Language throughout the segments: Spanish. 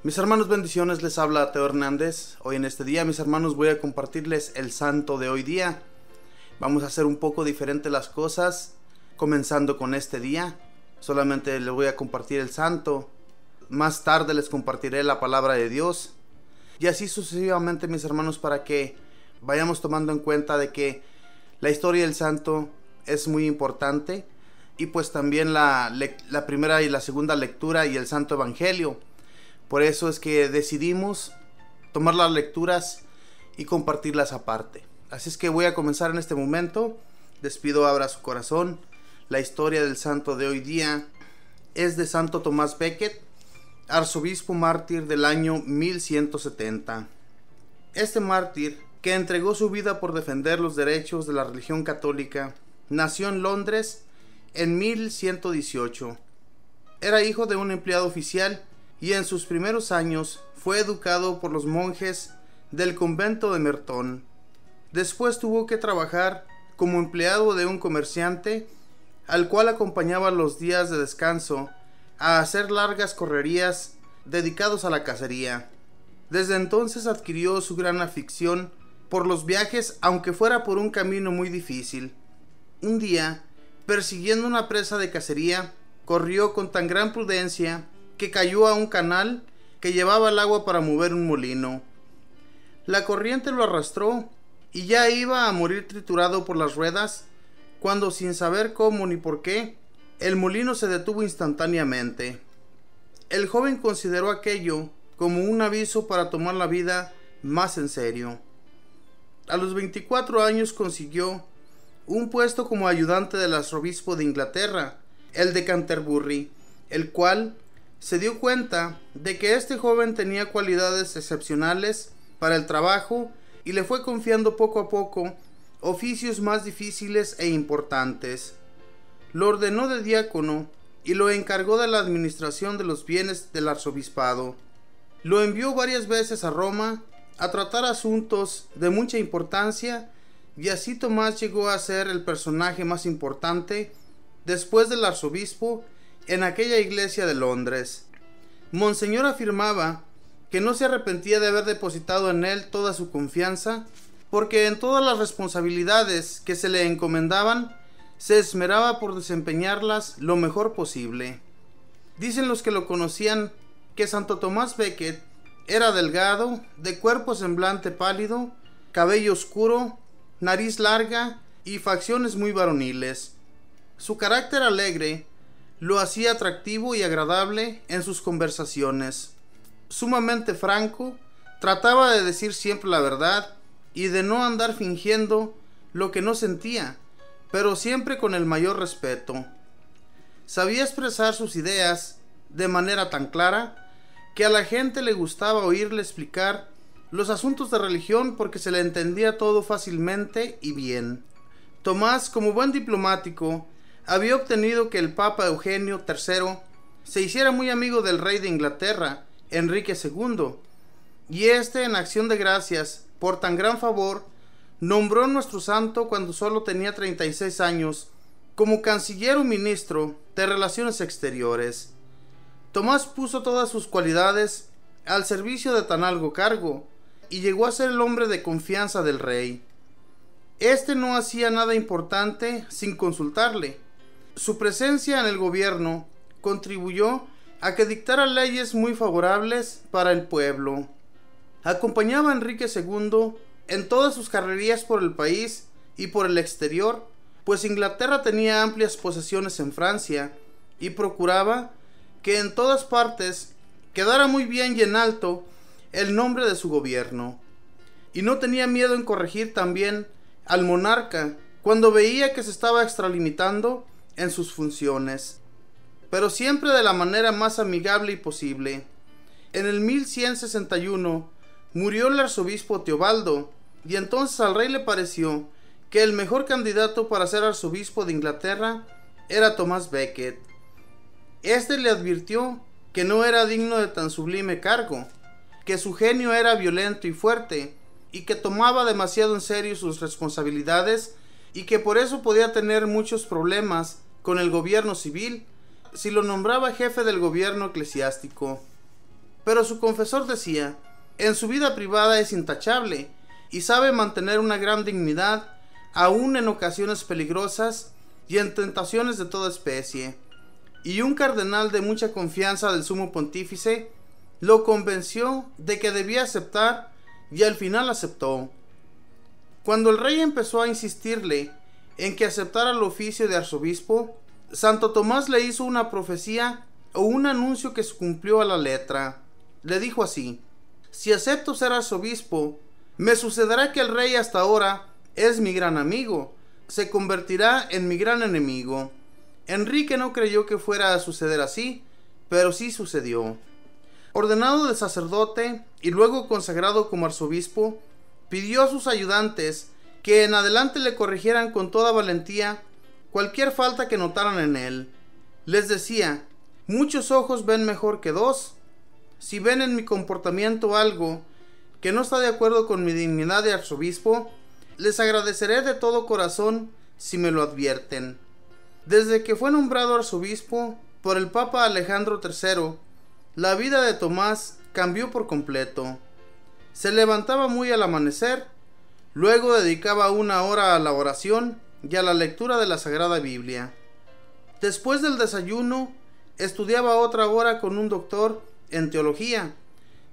Mis hermanos, bendiciones, les habla Teo Hernández. Hoy en este día, mis hermanos, voy a compartirles el santo de hoy día. Vamos a hacer un poco diferente las cosas, comenzando con este día. Solamente les voy a compartir el santo. Más tarde les compartiré la palabra de Dios. Y así sucesivamente, mis hermanos, para que vayamos tomando en cuenta de que la historia del santo es muy importante. Y pues también la primera y la segunda lectura y el santo evangelio. Por eso es que decidimos tomar las lecturas y compartirlas aparte. Así es que voy a comenzar en este momento. Les pido abra su corazón. La historia del santo de hoy día es de Santo Tomás Becket, arzobispo mártir del año 1170. Este mártir, que entregó su vida por defender los derechos de la religión católica, nació en Londres en 1118. Era hijo de un empleado oficial y en sus primeros años fue educado por los monjes del convento de Merton. Después tuvo que trabajar como empleado de un comerciante al cual acompañaba los días de descanso a hacer largas correrías dedicados a la cacería. Desde entonces adquirió su gran afición por los viajes, aunque fuera por un camino muy difícil. Un día, persiguiendo una presa de cacería, corrió con tan gran prudencia que cayó a un canal que llevaba el agua para mover un molino. La corriente lo arrastró y ya iba a morir triturado por las ruedas, cuando, sin saber cómo ni por qué, el molino se detuvo instantáneamente. El joven consideró aquello como un aviso para tomar la vida más en serio. A los 24 años consiguió un puesto como ayudante del arzobispo de Inglaterra, el de Canterbury, el cual se dio cuenta de que este joven tenía cualidades excepcionales para el trabajo y le fue confiando poco a poco oficios más difíciles e importantes. Lo ordenó de diácono y lo encargó de la administración de los bienes del arzobispado. Lo envió varias veces a Roma a tratar asuntos de mucha importancia, y así Tomás llegó a ser el personaje más importante después del arzobispo en aquella iglesia de Londres. Monseñor afirmaba que no se arrepentía de haber depositado en él toda su confianza, porque en todas las responsabilidades que se le encomendaban se esmeraba por desempeñarlas lo mejor posible. Dicen los que lo conocían que Santo Tomás Becket era delgado, de cuerpo semblante pálido, cabello oscuro, nariz larga y facciones muy varoniles. Su carácter alegre lo hacía atractivo y agradable en sus conversaciones. Sumamente franco, trataba de decir siempre la verdad y de no andar fingiendo lo que no sentía, pero siempre con el mayor respeto. Sabía expresar sus ideas de manera tan clara que a la gente le gustaba oírle explicar los asuntos de religión, porque se le entendía todo fácilmente y bien. Tomás, como buen diplomático, había obtenido que el Papa Eugenio III se hiciera muy amigo del rey de Inglaterra, Enrique II, y este, en acción de gracias por tan gran favor, nombró a nuestro santo, cuando solo tenía 36 años, como canciller o ministro de Relaciones Exteriores. Tomás puso todas sus cualidades al servicio de tan alto cargo y llegó a ser el hombre de confianza del rey. Este no hacía nada importante sin consultarle. Su presencia en el gobierno contribuyó a que dictara leyes muy favorables para el pueblo. Acompañaba a Enrique II en todas sus carrerías por el país y por el exterior, pues Inglaterra tenía amplias posesiones en Francia y procuraba que en todas partes quedara muy bien y en alto el nombre de su gobierno. Y no tenía miedo en corregir también al monarca cuando veía que se estaba extralimitando en sus funciones, pero siempre de la manera más amigable y posible. En el 1161 murió el arzobispo Teobaldo, y entonces al rey le pareció que el mejor candidato para ser arzobispo de Inglaterra era Tomás Becket. Este le advirtió que no era digno de tan sublime cargo, que su genio era violento y fuerte, y que tomaba demasiado en serio sus responsabilidades, y que por eso podía tener muchos problemas con el gobierno civil si lo nombraba jefe del gobierno eclesiástico. pero su confesor decía: en su vida privada es intachable y sabe mantener una gran dignidad, aún en ocasiones peligrosas y en tentaciones de toda especie. Y un cardenal de mucha confianza del sumo pontífice lo convenció de que debía aceptar, y al final aceptó. Cuando el rey empezó a insistirle en que aceptara el oficio de arzobispo, Santo Tomás le hizo una profecía o un anuncio que se cumplió a la letra. Le dijo así: si acepto ser arzobispo, me sucederá que el rey hasta ahora es mi gran amigo, se convertirá en mi gran enemigo. Enrique no creyó que fuera a suceder así, pero sí sucedió. Ordenado de sacerdote y luego consagrado como arzobispo, pidió a sus ayudantes que en adelante le corrigieran con toda valentía cualquier falta que notaran en él. Les decía: muchos ojos ven mejor que dos. Si ven en mi comportamiento algo que no está de acuerdo con mi dignidad de arzobispo, les agradeceré de todo corazón si me lo advierten. Desde que fue nombrado arzobispo por el Papa Alejandro III, la vida de Tomás cambió por completo. Se levantaba muy al amanecer, luego dedicaba 1 hora a la oración y a la lectura de la Sagrada Biblia. Después del desayuno, estudiaba otra hora con un doctor en teología,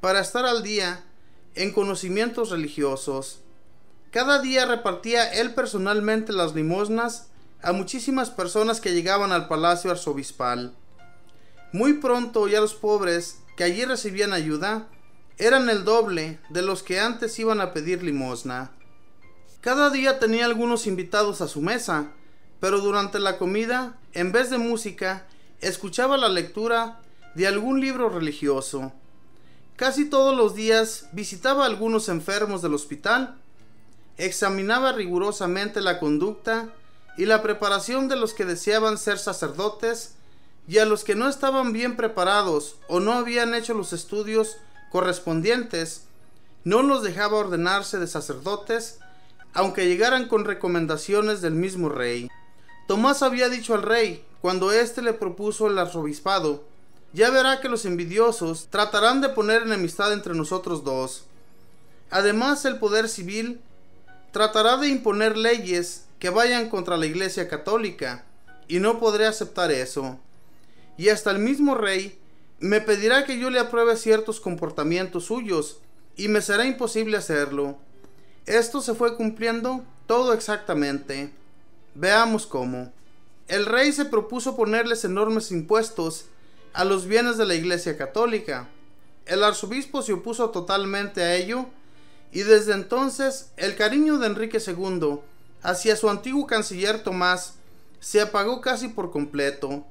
para estar al día en conocimientos religiosos. Cada día repartía él personalmente las limosnas a muchísimas personas que llegaban al palacio arzobispal. Muy pronto ya los pobres que allí recibían ayuda eran el doble de los que antes iban a pedir limosna. Cada día tenía algunos invitados a su mesa, pero durante la comida, en vez de música, escuchaba la lectura de algún libro religioso. Casi todos los días visitaba a algunos enfermos del hospital, examinaba rigurosamente la conducta y la preparación de los que deseaban ser sacerdotes, y a los que no estaban bien preparados o no habían hecho los estudios correspondientes, no los dejaba ordenarse de sacerdotes, aunque llegaran con recomendaciones del mismo rey. Tomás había dicho al rey, cuando éste le propuso el arzobispado: ya verá que los envidiosos tratarán de poner enemistad entre nosotros dos. Además, el poder civil tratará de imponer leyes que vayan contra la Iglesia católica, y no podré aceptar eso. Y hasta el mismo rey me pedirá que yo le apruebe ciertos comportamientos suyos, y me será imposible hacerlo. Esto se fue cumpliendo todo exactamente. Veamos cómo. El rey se propuso ponerles enormes impuestos a los bienes de la Iglesia católica. El arzobispo se opuso totalmente a ello, y desde entonces el cariño de Enrique II hacia su antiguo canciller Tomás se apagó casi por completo.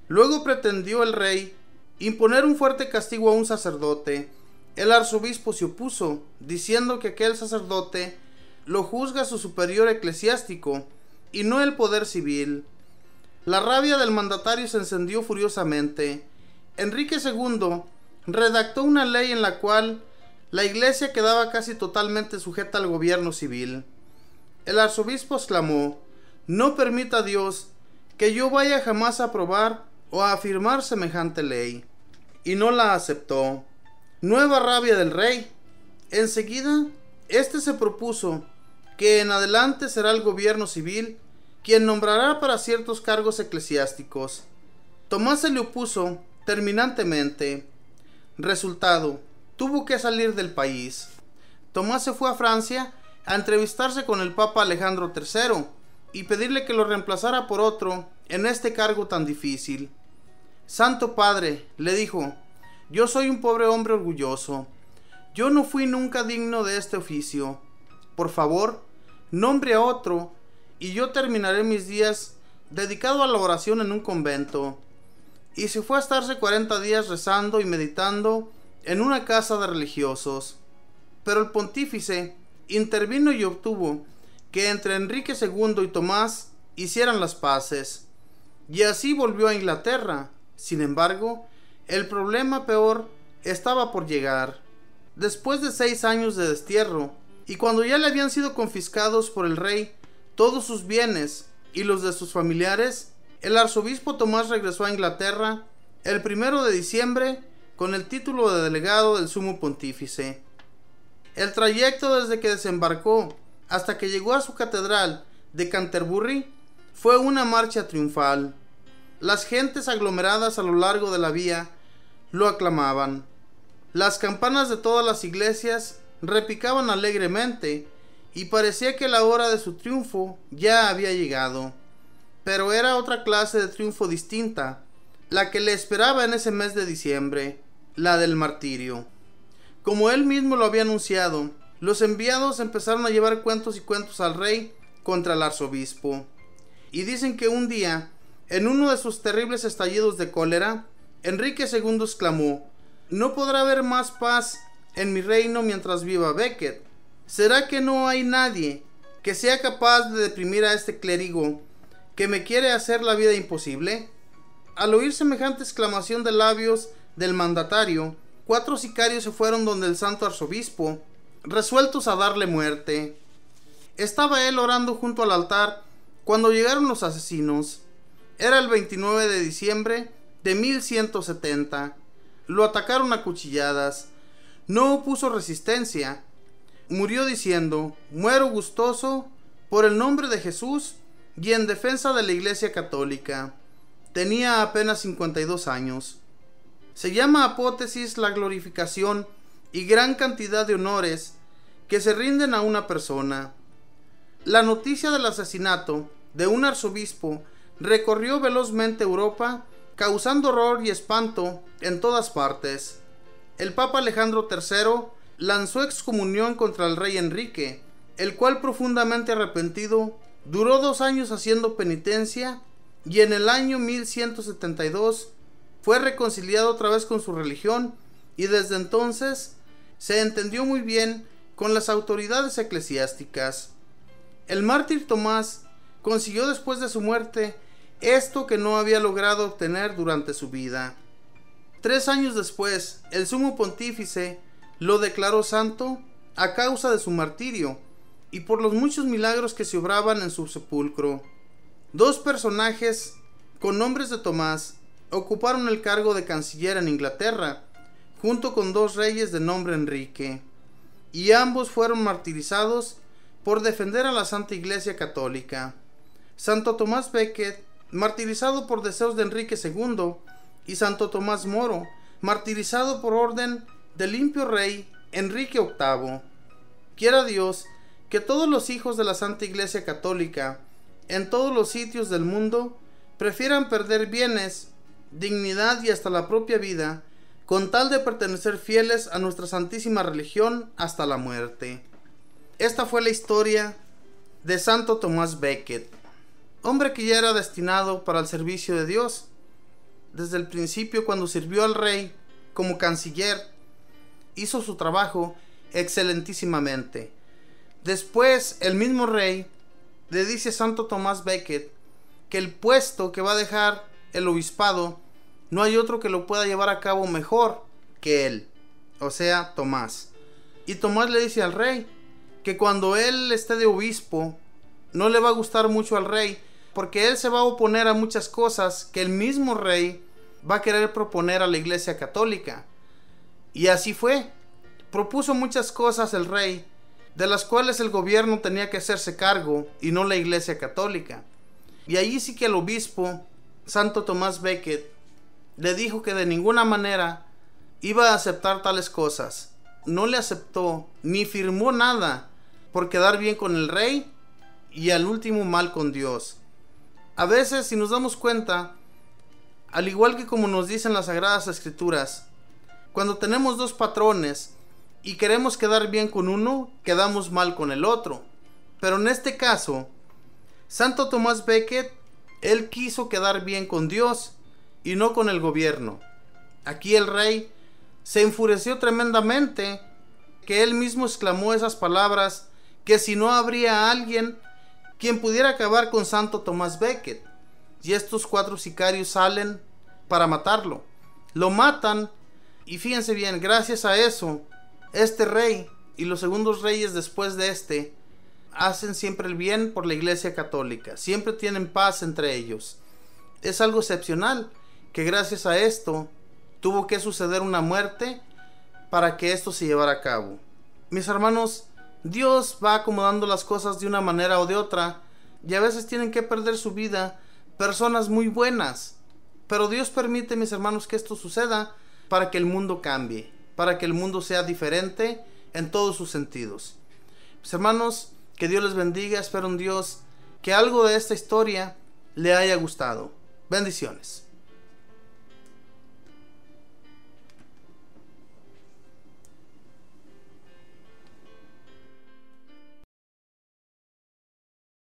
Luego pretendió el rey imponer un fuerte castigo a un sacerdote. El arzobispo se opuso, diciendo que aquel sacerdote lo juzga su superior eclesiástico y no el poder civil. La rabia del mandatario se encendió furiosamente. Enrique II redactó una ley en la cual la Iglesia quedaba casi totalmente sujeta al gobierno civil. El arzobispo exclamó: no permita Dios que yo vaya jamás a aprobar o a afirmar semejante ley, y no la aceptó. Nueva rabia del rey. Enseguida, éste se propuso que en adelante será el gobierno civil quien nombrará para ciertos cargos eclesiásticos. Tomás se le opuso terminantemente. Resultado: tuvo que salir del país. Tomás se fue a Francia a entrevistarse con el Papa Alejandro III y pedirle que lo reemplazara por otro en este cargo tan difícil. Santo Padre, le dijo, yo soy un pobre hombre orgulloso. Yo no fui nunca digno de este oficio. Por favor, nombre a otro, y yo terminaré mis días dedicado a la oración en un convento. Y se fue a estarse 40 días rezando y meditando en una casa de religiosos. Pero el pontífice intervino y obtuvo que entre Enrique II y Tomás hicieran las paces. Y así volvió a Inglaterra. Sin embargo, el problema peor estaba por llegar. Después de 6 años de destierro, y cuando ya le habían sido confiscados por el rey todos sus bienes y los de sus familiares, el arzobispo Tomás regresó a Inglaterra el 1 de diciembre con el título de delegado del Sumo Pontífice. El trayecto desde que desembarcó hasta que llegó a su catedral de Canterbury fue una marcha triunfal. Las gentes aglomeradas a lo largo de la vía lo aclamaban. Las campanas de todas las iglesias repicaban alegremente y parecía que la hora de su triunfo ya había llegado. Pero era otra clase de triunfo distinta la que le esperaba en ese mes de diciembre, la del martirio. Como él mismo lo había anunciado, los enviados empezaron a llevar cuentos y cuentos al rey contra el arzobispo. Y dicen que un día, en uno de sus terribles estallidos de cólera, Enrique II exclamó: «No podrá haber más paz en mi reino mientras viva Becket. ¿Será que no hay nadie que sea capaz de deprimir a este clérigo que me quiere hacer la vida imposible?» Al oír semejante exclamación de labios del mandatario, 4 sicarios se fueron donde el santo arzobispo, resueltos a darle muerte. Estaba él orando junto al altar cuando llegaron los asesinos. Era el 29 de diciembre de 1170. Lo atacaron a cuchilladas. No opuso resistencia. Murió diciendo: «Muero gustoso por el nombre de Jesús y en defensa de la Iglesia Católica». Tenía apenas 52 años. Se llama apótesis la glorificación y gran cantidad de honores que se rinden a una persona. La noticia del asesinato de un arzobispo recorrió velozmente Europa, causando horror y espanto en todas partes. El Papa Alejandro III lanzó excomunión contra el rey Enrique, el cual, profundamente arrepentido, duró 2 años haciendo penitencia y en el año 1172 fue reconciliado otra vez con su religión y desde entonces se entendió muy bien con las autoridades eclesiásticas. El mártir Tomás consiguió después de su muerte esto que no había logrado obtener durante su vida. 3 años después, el sumo pontífice lo declaró santo a causa de su martirio y por los muchos milagros que se obraban en su sepulcro. 2 personajes con nombres de Tomás ocuparon el cargo de canciller en Inglaterra, junto con 2 reyes de nombre Enrique, y ambos fueron martirizados por defender a la Santa Iglesia Católica. Santo Tomás Becket, martirizado por deseos de Enrique II, y Santo Tomás Moro, martirizado por orden del limpio rey Enrique VIII. Quiera Dios que todos los hijos de la Santa Iglesia Católica, en todos los sitios del mundo, prefieran perder bienes, dignidad y hasta la propia vida, con tal de pertenecer fieles a nuestra santísima religión hasta la muerte. Esta fue la historia de Santo Tomás Becket, hombre que ya era destinado para el servicio de Dios. Desde el principio, cuando sirvió al rey como canciller, hizo su trabajo excelentísimamente. Después, el mismo rey le dice a Santo Tomás Becket que el puesto que va a dejar el obispado no hay otro que lo pueda llevar a cabo mejor que él, o sea, Tomás. Y Tomás le dice al rey que cuando él esté de obispo no le va a gustar mucho al rey, porque él se va a oponer a muchas cosas que el mismo rey va a querer proponer a la Iglesia Católica. Y así fue. Propuso muchas cosas el rey, de las cuales el gobierno tenía que hacerse cargo y no la Iglesia Católica. Y allí sí que el obispo, Santo Tomás Becket, le dijo que de ninguna manera iba a aceptar tales cosas. No le aceptó ni firmó nada por quedar bien con el rey y al último mal con Dios. A veces, si nos damos cuenta, al igual que como nos dicen las Sagradas Escrituras, cuando tenemos 2 patrones y queremos quedar bien con uno, quedamos mal con el otro. Pero en este caso, Santo Tomás Becket, él quiso quedar bien con Dios y no con el gobierno. Aquí el rey se enfureció tremendamente, que él mismo exclamó esas palabras, que si no habría alguien quien pudiera acabar con Santo Tomás Becket. Y estos 4 sicarios salen para matarlo. Lo matan y fíjense bien, gracias a eso, este rey y los segundos reyes después de este hacen siempre el bien por la Iglesia Católica. Siempre tienen paz entre ellos. Es algo excepcional que gracias a esto Tuvo que suceder una muerte para que esto se llevara a cabo. Mis hermanos, Dios va acomodando las cosas de una manera o de otra, y a veces tienen que perder su vida personas muy buenas. Pero Dios permite, mis hermanos, que esto suceda para que el mundo cambie, para que el mundo sea diferente en todos sus sentidos. Mis hermanos, que Dios les bendiga. Espero en Dios que algo de esta historia le haya gustado. Bendiciones.